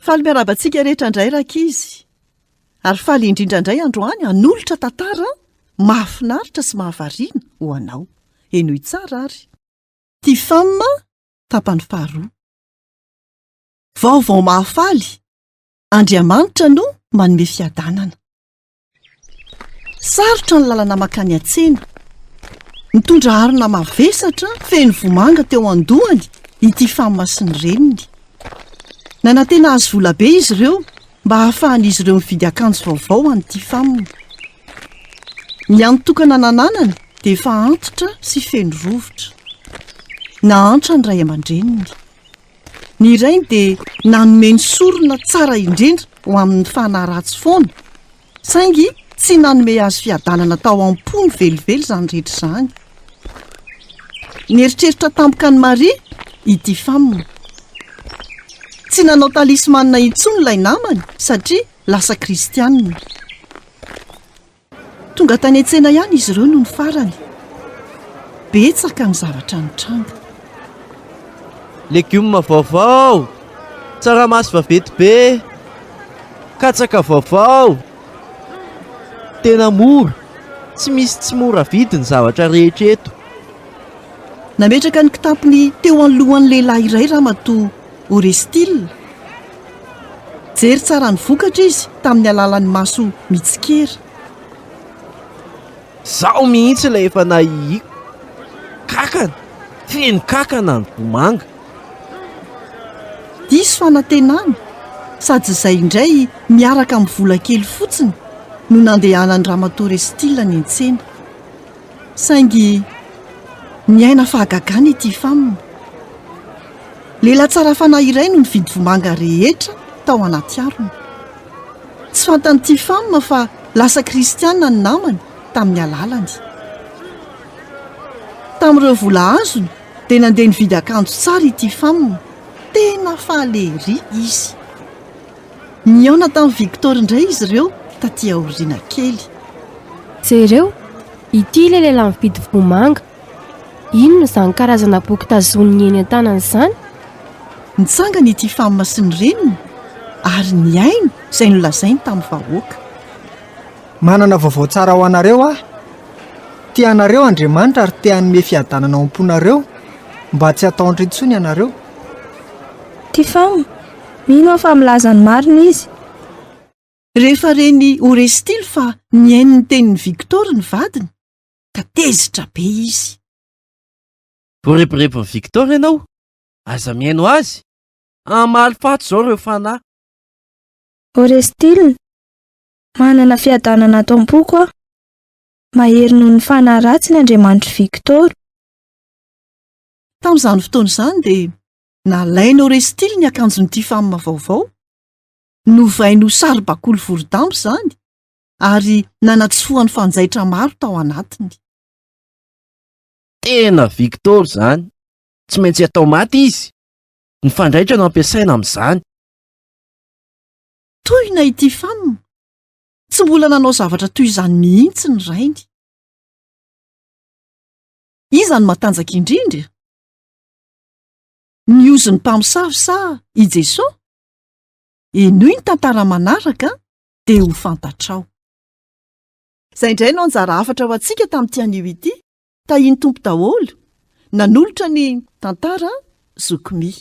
Faly miarabantsika rehetra indray rakizy. Ary faly indrindra indray androany hanolotra tantara mahafinaritra sy mahavariana ho anao. Enoy tsara ary. Ty femme tapany faharoa. Vaovao mahafaly. Andriamanitra no manome fiadanana. Sarotra ny lalana makany an-tsena. Mitondra harona mavesatra feno vomanga teo andohany ity femme sy ny reniny. Nanantena azy volabe izy ireo mba hahafahan'izy ireo mividy akanjo vaovao an'ity femme. Ny antokana nananany dia efa antitra sy feno rovotra. Nahantra ny ray aman-dreniny. Ny iray dia nanome sorona tsara indrindra ho amin'ny fanaratsy foana. Saingy tsy nanome azy fiadanana tao am-pony velively izany rehetra izany. Nieritreritra tampoka ny Maria ity femme. Tsy nanao talismanina intsony ilay namany satria lasa kristianina. Tonga tany an-tsena ihany izy ireo no ny farany. Betsaka ny zavatra nitranga. Legioma vaovao, tsaramaso vaventy be, katsaka vaovao. Tena mora, tsy misy tsy mora vidy ny zavatra rehetra eto. Nametraka ny kitapony teo anolohan'ny lehilahy iray ramatoa Orestille. Jery tsara ny vokatra izy tamin'ny alalan'ny maso mitsikera. Zaho mihitsy ilay efa nahihiko. Kakana, feno kakana ny vomanga. Diso fanantenana, sady izay indray miaraka amin'ny vola kely fotsiny no nandehanan'ny ramatoa Orestille ny an-tsena. Saingy niaina fahagagana ity femme. Lehilahy tsara fanahy iray no nividy vomanga rehetra tao anaty harona. Tsy fantan'ity femme fa lasa kristianina ny namany tamin'ny alalany. Tamin'ireo vola azony dia nandeha nividy akanjo tsara ity femme. Tena fahalery izy. Niaona tamin'ny Victor indray izy ireo taty aoriana kely. Jereo, ity ilay lehilahy mividy vomanga. Inona izany karazana boky tazoniny eny an-tanany izany? Nitsangana ity femme sy ny reniny ary ny ainy izay nolazainy tamin'ny vahoaka. Manana vaovao tsara ho anareo aho. Tianareo Andriamanitra ary te hanome fiadanana ao am-ponareo mba tsy hataontra intsony ianareo. Ty femme, mino fa milaza ny marina izy. Rehefa reny Orestille fa niainy ny tenin'ny Victor ny vadiny, ka tezitra be izy. Voareporepony Victor ianao, aza miaino azy. Amaly fato izao ireo fanahy. Orestille, manana fiadanana ato am-poko aho. Mahery noho ny fanahy ratsy ny Andriamanitra Victor. Tamin'izany fotoana izany dia nalainy Orestille ny akanjon'ity femme vaovao. Novainy saro-bakoly voro-damba izany ary nanatsofohany fanjaitra maro tao anatiny. Tena Victor izany, tsy maintsy atao maty izy. Ny fandraitra no ampiasaina amin'izany. Tohina ity femme. Tsy mbola nanao zavatra toy izany mihitsy ny rainy. Iza ny matanjaka indrindra? Ny ozy ny mpamosavy sa i Jesosy? Enoy ny tantara manaraka dia ho fantatrao. Izay indray no anjara hafatra ho antsika tamin'ity anio ity. Tahiny tompo daholo, nanolotra ny tantara zokomy.